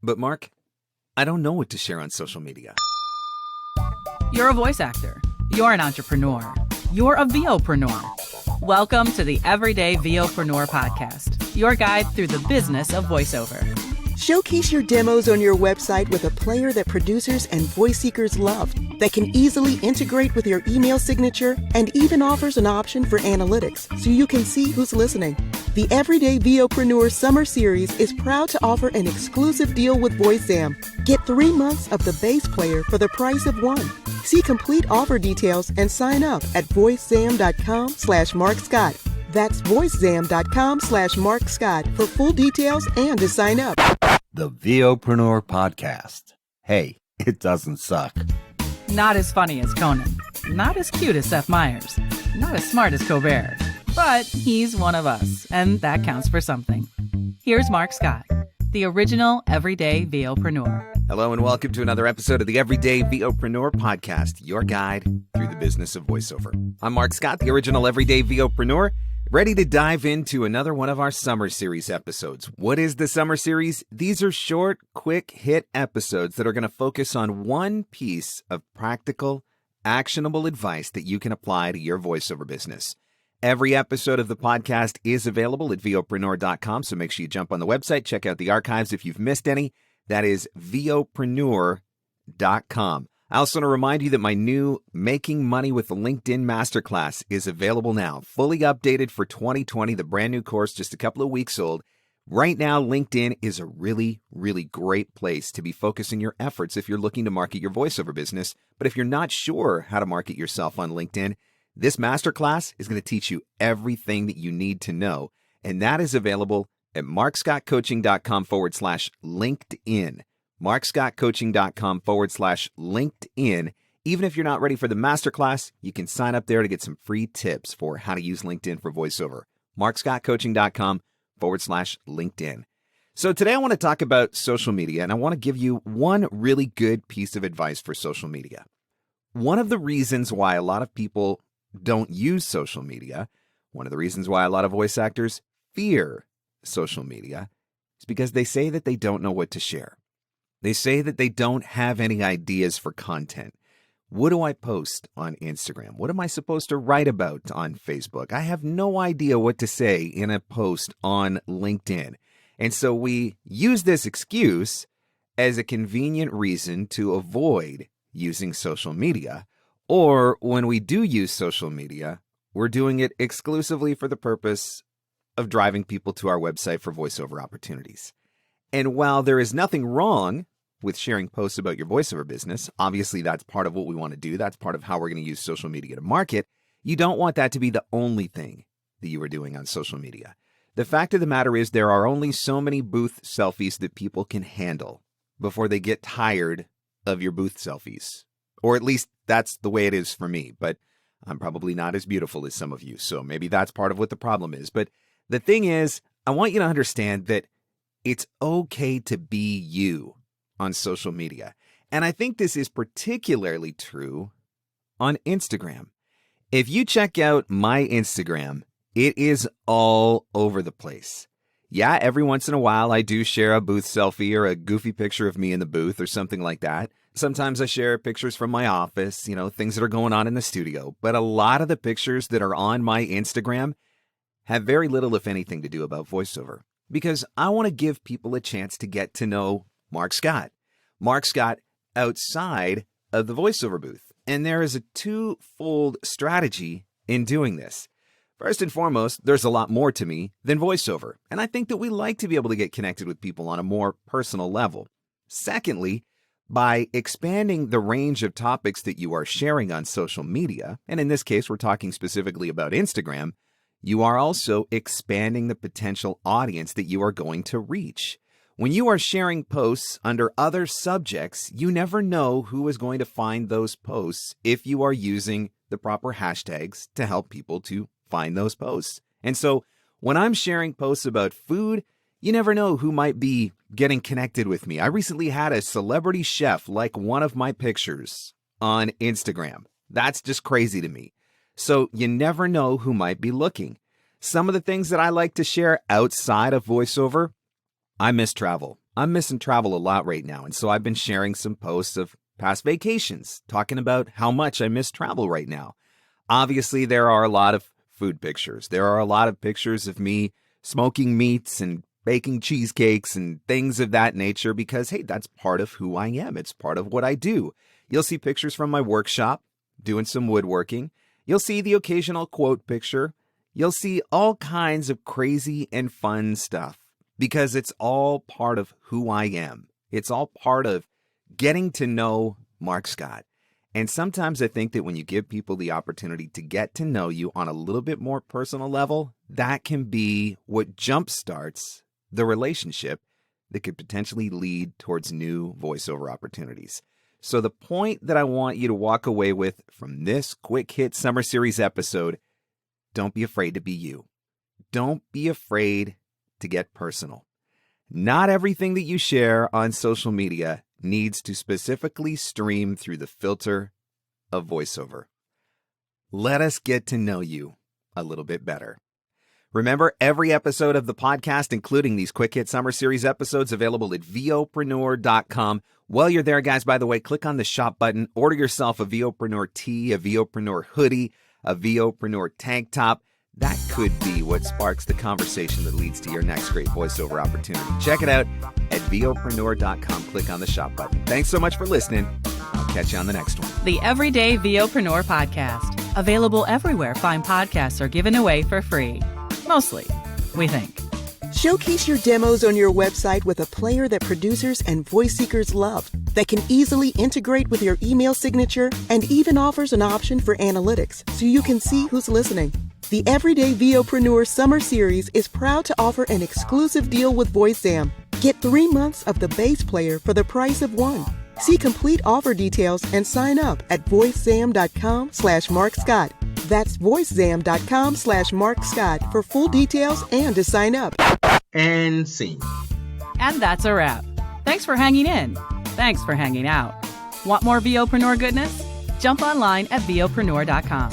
But Mark, I don't know what to share on social media. You're a voice actor. You're an entrepreneur. You're a VOPRENEUR. Welcome to the Everyday VOPRENEUR podcast, your guide through the business of voiceover. Showcase your demos on your website with a player that producers and voice seekers love, that can easily integrate with your email signature and even offers an option for analytics so you can see who's listening. The Everyday VOPRENEUR Summer Series is proud to offer an exclusive deal with VoiceZam. Get 3 months of the base player for the price of one. See complete offer details and sign up at voicezam.com/Mark Scott. That's voicezam.com/Mark Scott for full details and to sign up. The VOPRENEUR podcast. Hey, it doesn't suck. Not as funny as Conan. Not as cute as Seth Meyers. Not as smart as Colbert. But he's one of us, and that counts for something. Here's Mark Scott, the original Everyday VOPRENEUR. Hello and welcome to another episode of the Everyday VOpreneur podcast, your guide through the business of voiceover. I'm Mark Scott, the original Everyday VOpreneur, ready to dive into another one of our summer series episodes. What is the summer series? These are short, quick hit episodes that are going to focus on one piece of practical, actionable advice that you can apply to your voiceover business. Every episode of the podcast is available at VOPRENEUR.com, so make sure you jump on the website, check out the archives if you've missed any. That is VOPRENEUR.com. I also want to remind you that my new Making Money with LinkedIn Masterclass is available now, fully updated for 2020, the brand new course, just a couple of weeks old. Right now, LinkedIn is a really, really great place to be focusing your efforts if you're looking to market your voiceover business. But if you're not sure how to market yourself on LinkedIn, this masterclass is going to teach you everything that you need to know, and that is available at markscottcoaching.com/LinkedIn. markscottcoaching.com/LinkedIn. Even if you're not ready for the masterclass, you can sign up there to get some free tips for how to use LinkedIn for voiceover. markscottcoaching.com/LinkedIn. So today I want to talk about social media, and I want to give you one really good piece of advice for social media. One of the reasons why a lot of people don't use social media, one of the reasons why a lot of voice actors fear social media, is because they say that they don't know what to share. They say that they don't have any ideas for content. What do I post on Instagram? What am I supposed to write about on Facebook? I have no idea what to say in a post on LinkedIn. And so we use this excuse as a convenient reason to avoid using social media. Or when we do use social media, we're doing it exclusively for the purpose of driving people to our website for voiceover opportunities. And while there is nothing wrong with sharing posts about your voiceover business, obviously that's part of what we want to do. That's part of how we're going to use social media to market. You don't want that to be the only thing that you are doing on social media. The fact of the matter is there are only so many booth selfies that people can handle before they get tired of your booth selfies. Or at least that's the way it is for me, but I'm probably not as beautiful as some of you, so maybe that's part of what the problem is. But the thing is, I want you to understand that it's okay to be you on social media. And I think this is particularly true on Instagram. If you check out my Instagram, it is all over the place. Yeah, every once in a while I do share a booth selfie or a goofy picture of me in the booth or something like that. Sometimes I share pictures from my office, things that are going on in the studio. But a lot of the pictures that are on my Instagram have very little, if anything, to do about voiceover. Because I want to give people a chance to get to know Mark Scott. Mark Scott outside of the voiceover booth. And there is a twofold strategy in doing this. First and foremost, there's a lot more to me than voiceover. And I think that we like to be able to get connected with people on a more personal level. Secondly, by expanding the range of topics that you are sharing on social media, and in this case, we're talking specifically about Instagram, you are also expanding the potential audience that you are going to reach. When you are sharing posts under other subjects, you never know who is going to find those posts if you are using the proper hashtags to help people to find those posts. And so when I'm sharing posts about food, you never know who might be getting connected with me. I recently had a celebrity chef like one of my pictures on Instagram. That's just crazy to me. So you never know who might be looking. Some of the things that I like to share outside of voiceover, I miss travel. I'm missing travel a lot right now, and so I've been sharing some posts of past vacations, talking about how much I miss travel right now. Obviously, there are a lot of food pictures. There are a lot of pictures of me smoking meats and baking cheesecakes and things of that nature because, hey, that's part of who I am. It's part of what I do. You'll see pictures from my workshop, doing some woodworking. You'll see the occasional quote picture. You'll see all kinds of crazy and fun stuff because it's all part of who I am. It's all part of getting to know Mark Scott. And sometimes I think that when you give people the opportunity to get to know you on a little bit more personal level, that can be what jumpstarts the relationship that could potentially lead towards new voiceover opportunities. So the point that I want you to walk away with from this quick hit summer series episode, don't be afraid to be you. Don't be afraid to get personal. Not everything that you share on social media needs to specifically stream through the filter of voiceover. Let us get to know you a little bit better. Remember, every episode of the podcast, including these quick hit summer series episodes, available at VOPRENEUR.com. While you're there, guys, by the way, click on the shop button, order yourself a VOPRENEUR tee, a VOPRENEUR hoodie, a VOPRENEUR tank top. That could be what sparks the conversation that leads to your next great voiceover opportunity. Check it out at VOPRENEUR.com. Click on the shop button. Thanks so much for listening. I'll catch you on the next one. The Everyday VOpreneur Podcast. Available everywhere fine podcasts are given away for free. Mostly, we think. Showcase your demos on your website with a player that producers and voice seekers love, that can easily integrate with your email signature and even offers an option for analytics so you can see who's listening. The Everyday VOpreneur Summer Series is proud to offer an exclusive deal with VoiceZam. Get 3 months of the base player for the price of one. See complete offer details and sign up at voicezam.com/Mark Scott. That's voicezam.com/Mark Scott for full details and to sign up. And scene. And that's a wrap. Thanks for hanging in. Thanks for hanging out. Want more VOpreneur goodness? Jump online at VOpreneur.com.